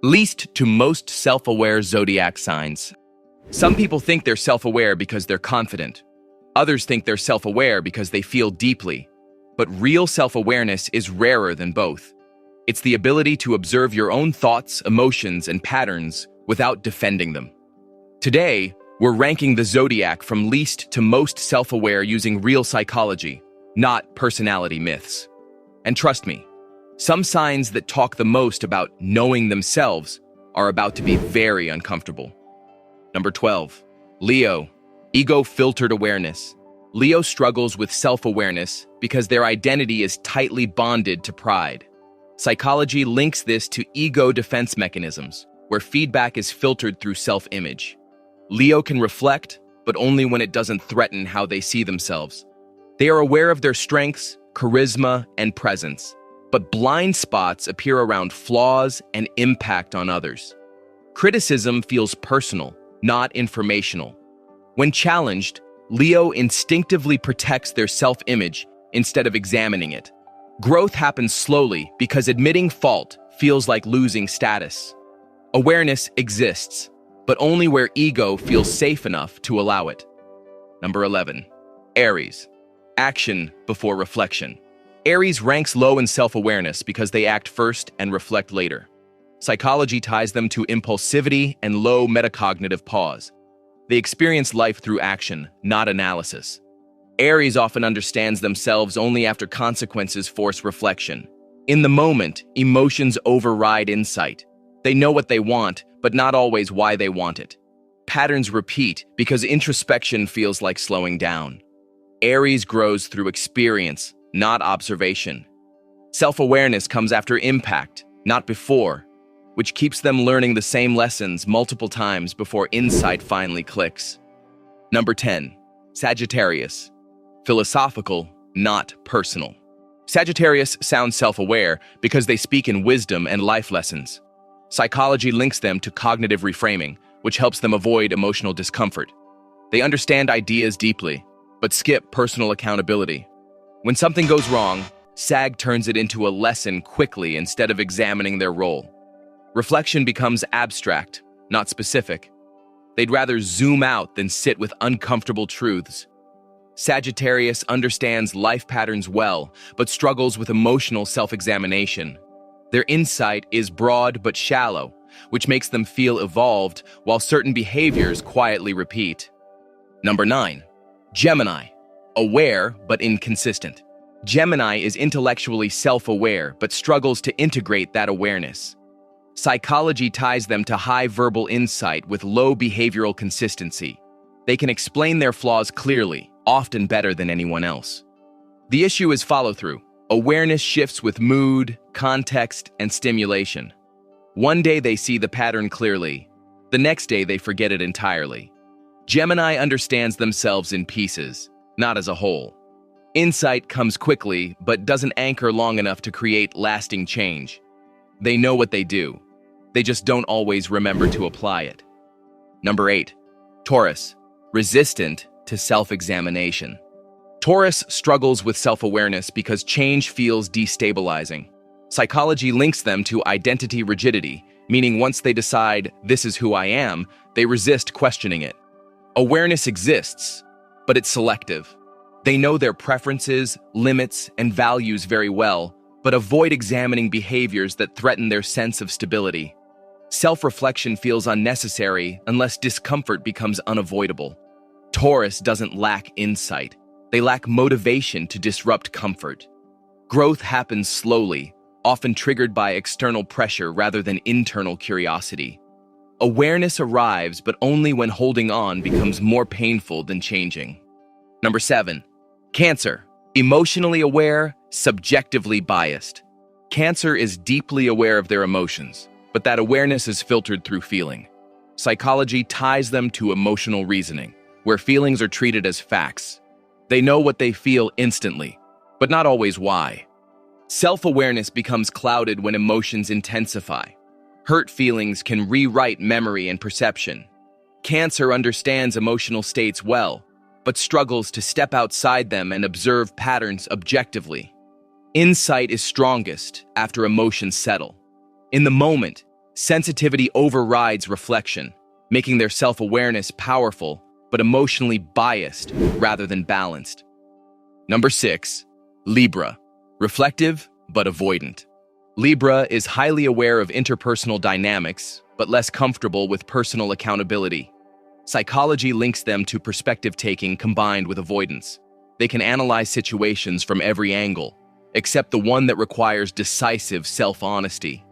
Least to most self-aware zodiac signs. Some people think they're self-aware because they're confident. Others think they're self-aware because they feel deeply. But real self-awareness is rarer than both. It's the ability to observe your own thoughts, emotions, and patterns without defending them. Today, we're ranking the zodiac from least to most self-aware using real psychology, not personality myths. And trust me, some signs that talk the most about knowing themselves are about to be very uncomfortable. Number 12. Leo. Ego-filtered awareness. Leo struggles with self-awareness because their identity is tightly bonded to pride. Psychology links this to ego defense mechanisms, where feedback is filtered through self-image. Leo can reflect, but only when it doesn't threaten how they see themselves. They are aware of their strengths, charisma, and presence, but blind spots appear around flaws and impact on others. Criticism feels personal, not informational. When challenged, Leo instinctively protects their self-image instead of examining it. Growth happens slowly because admitting fault feels like losing status. Awareness exists, but only where ego feels safe enough to allow it. Number 11. Aries. Action before reflection. Aries ranks low in self-awareness because they act first and reflect later. Psychology ties them to impulsivity and low metacognitive pause. They experience life through action, not analysis. Aries often understands themselves only after consequences force reflection. In the moment, emotions override insight. They know what they want, but not always why they want it. Patterns repeat because introspection feels like slowing down. Aries grows through experience, not observation. Self-awareness comes after impact, not before, which keeps them learning the same lessons multiple times before insight finally clicks. Number 10. Sagittarius. Philosophical, not personal. Sagittarius sounds self-aware because they speak in wisdom and life lessons. Psychology links them to cognitive reframing, which helps them avoid emotional discomfort. They understand ideas deeply, but skip personal accountability. When something goes wrong, Sag turns it into a lesson quickly instead of examining their role. Reflection becomes abstract, not specific. They'd rather zoom out than sit with uncomfortable truths. Sagittarius understands life patterns well, but struggles with emotional self-examination. Their insight is broad but shallow, which makes them feel evolved while certain behaviors quietly repeat. Number 9. Gemini. Aware but inconsistent. Gemini is intellectually self-aware but struggles to integrate that awareness. Psychology ties them to high verbal insight with low behavioral consistency. They can explain their flaws clearly, often better than anyone else. The issue is follow-through. Awareness shifts with mood, context, and stimulation. One day they see the pattern clearly. The next day they forget it entirely. Gemini understands themselves in pieces, not as a whole. Insight comes quickly, but doesn't anchor long enough to create lasting change. They know what they do. They just don't always remember to apply it. Number 8. Taurus. Resistant to self-examination. Taurus struggles with self-awareness because change feels destabilizing. Psychology links them to identity rigidity, meaning once they decide, this is who I am, they resist questioning it. Awareness exists, but it's selective. They know their preferences, limits, and values very well, but avoid examining behaviors that threaten their sense of stability. Self-reflection feels unnecessary unless discomfort becomes unavoidable. Taurus doesn't lack insight. They lack motivation to disrupt comfort. Growth happens slowly, often triggered by external pressure rather than internal curiosity. Awareness arrives, but only when holding on becomes more painful than changing. Number 7. Cancer. Emotionally aware, subjectively biased. Cancer is deeply aware of their emotions, but that awareness is filtered through feeling. Psychology ties them to emotional reasoning, where feelings are treated as facts. They know what they feel instantly, but not always why. Self-awareness becomes clouded when emotions intensify. Hurt feelings can rewrite memory and perception. Cancer understands emotional states well, but struggles to step outside them and observe patterns objectively. Insight is strongest after emotions settle. In the moment, Sensitivity overrides reflection, making their self-awareness powerful but emotionally biased rather than balanced. Number 6, Libra. Reflective but avoidant. Libra is highly aware of interpersonal dynamics, but less comfortable with personal accountability. Psychology links them to perspective-taking combined with avoidance. They can analyze situations from every angle, except the one that requires decisive self-honesty.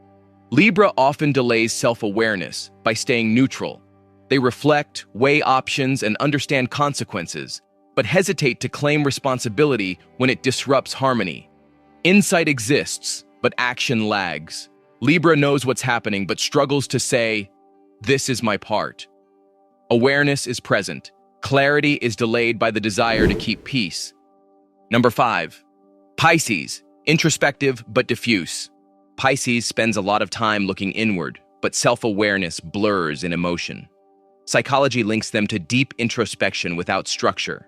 Libra often delays self-awareness by staying neutral. They reflect, weigh options, and understand consequences, but hesitate to claim responsibility when it disrupts harmony. Insight exists, but action lags. Libra knows what's happening but struggles to say, "This is my part." Awareness is present. Clarity is delayed by the desire to keep peace. Number 5, Pisces. Introspective but diffuse. Pisces spends a lot of time looking inward, but self-awareness blurs in emotion. Psychology links them to deep introspection without structure.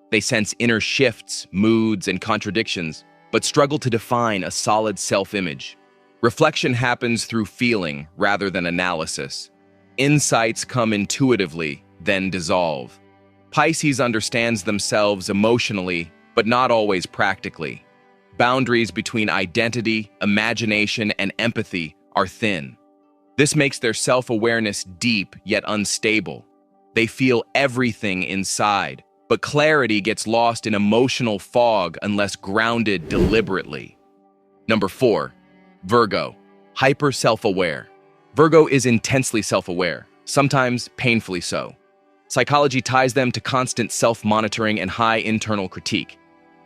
They sense inner shifts, moods, and contradictions, but struggle to define a solid self-image. Reflection happens through feeling rather than analysis. Insights come intuitively, then dissolve. Pisces understands themselves emotionally, but not always practically. Boundaries between identity, imagination, and empathy are thin. This makes their self-awareness deep yet unstable. They feel everything inside, but clarity gets lost in emotional fog unless grounded deliberately. Number 4, Virgo. Hyper self-aware. Virgo is intensely self-aware, sometimes painfully so. Psychology ties them to constant self-monitoring and high internal critique.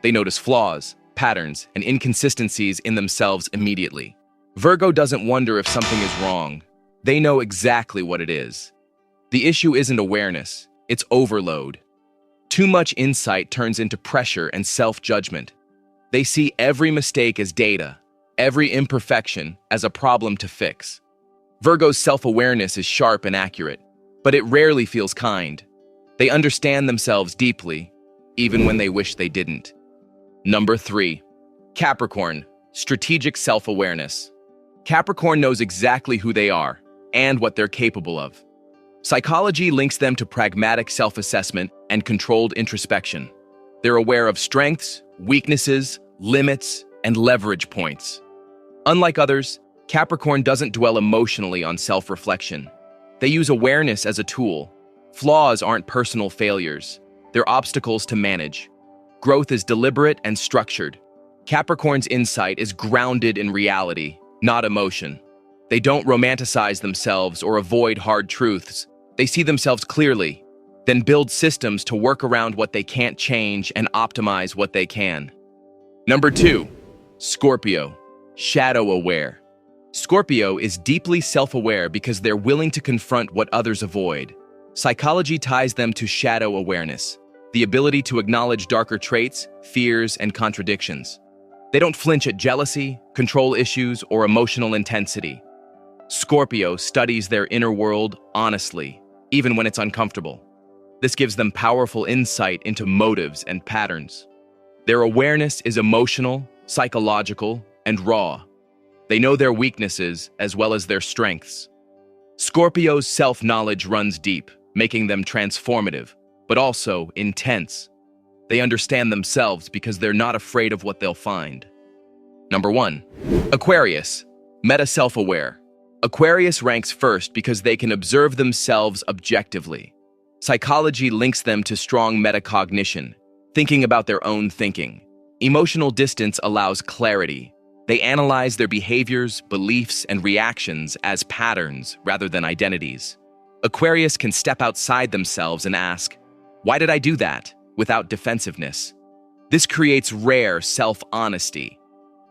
They notice flaws, patterns, and inconsistencies in themselves immediately. Virgo doesn't wonder if something is wrong. They know exactly what it is. The issue isn't awareness, it's overload. Too much insight turns into pressure and self-judgment. They see every mistake as data, every imperfection as a problem to fix. Virgo's self-awareness is sharp and accurate, but it rarely feels kind. They understand themselves deeply, even when they wish they didn't. Number 3, Capricorn. Strategic self-awareness. Capricorn knows exactly who they are and what they're capable of. Psychology links them to pragmatic self-assessment and controlled introspection. They're aware of strengths, weaknesses, limits, and leverage points. Unlike others, Capricorn doesn't dwell emotionally on self-reflection. They use awareness as a tool. Flaws aren't personal failures. They're obstacles to manage. Growth is deliberate and structured. Capricorn's insight is grounded in reality, not emotion. They don't romanticize themselves or avoid hard truths. They see themselves clearly, then build systems to work around what they can't change and optimize what they can. Number 2, Scorpio. Shadow-aware. Scorpio is deeply self-aware because they're willing to confront what others avoid. Psychology ties them to shadow awareness, the ability to acknowledge darker traits, fears, and contradictions. They don't flinch at jealousy, control issues, or emotional intensity. Scorpio studies their inner world honestly, even when it's uncomfortable. This gives them powerful insight into motives and patterns. Their awareness is emotional, psychological, and raw. They know their weaknesses as well as their strengths. Scorpio's self-knowledge runs deep, making them transformative, but also intense. They understand themselves because they're not afraid of what they'll find. Number 1, Aquarius. Meta-self-aware. Aquarius ranks first because they can observe themselves objectively. Psychology links them to strong metacognition, thinking about their own thinking. Emotional distance allows clarity. They analyze their behaviors, beliefs, and reactions as patterns rather than identities. Aquarius can step outside themselves and ask, "Why did I do that?" without defensiveness. This creates rare self-honesty.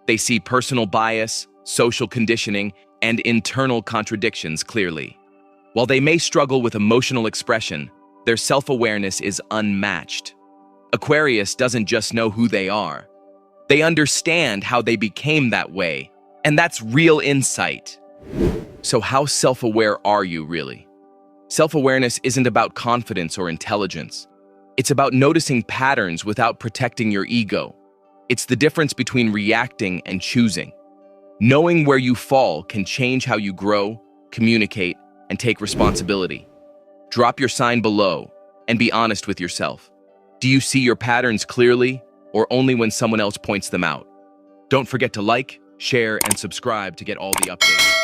They see personal bias, social conditioning, and internal contradictions clearly. While they may struggle with emotional expression, their self-awareness is unmatched. Aquarius doesn't just know who they are. They understand how they became that way, and that's real insight. So how self-aware are you really? Self-awareness isn't about confidence or intelligence. It's about noticing patterns without protecting your ego. It's the difference between reacting and choosing. Knowing where you fall can change how you grow, communicate, and take responsibility. Drop your sign below and be honest with yourself. Do you see your patterns clearly or only when someone else points them out? Don't forget to like, share, and subscribe to get all the updates.